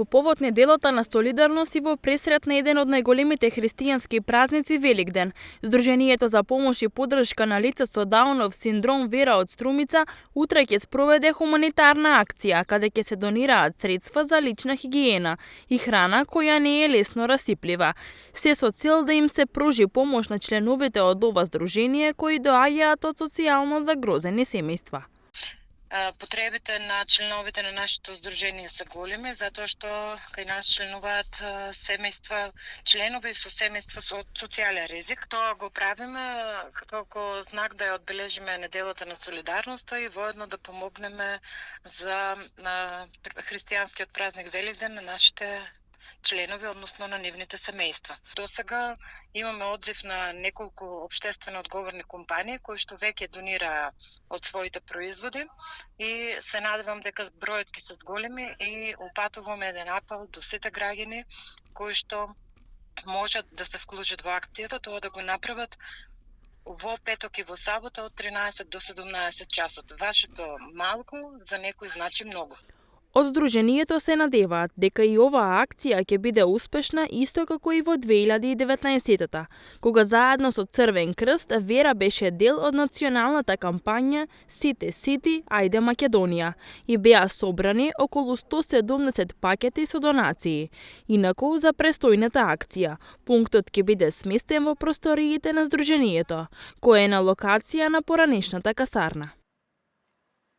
По повод неделата на солидарност и во пресрет на еден од најголемите христијански празници Великден, Сдруженијето за помош и поддршка на лица со Даунов синдром Вера од Струмица утре ќе спроведе хуманитарна акција каде ќе се донираат средства за лична хигиена и храна која не е лесно расиплива. Се со цел да им се пружи помош на членовите од ова здружение кои доаѓаат од социјално загрозени семејства. Потребите на членовите на нашето здружение се големи, затоа што кај нас членуваат семејства, членови со семејства со социјален ризик. Тоа го правиме како знак да ја одбележиме неделата на солидарноста и воедно да помогнеме за христијанскиот празник Великден на нашите членови, односно на нивните семејства. До сега имаме одзив на неколку општествено одговорни компании кои што веќе донираа од своите производи и се надевам дека бројот ќе се зголеми и упатуваме еден апел до сите граѓани кои што можат да се вклучат во акцијата, тоа да го направат во петок и во сабота од 13 до 17 часот. Вашето малку за некој значи многу. Од Сдруженијето се надеваат дека и оваа акција ќе биде успешна исто како и во 2019-та, кога заедно со Црвен крст Вера беше дел од националната кампања Сите сити, ајде Македонија и беа собрани околу 170 пакети со донации. Инаку за престојната акција, пунктот ќе биде сместен во просториите на Сдруженијето, кое е на локација на поранешната касарна.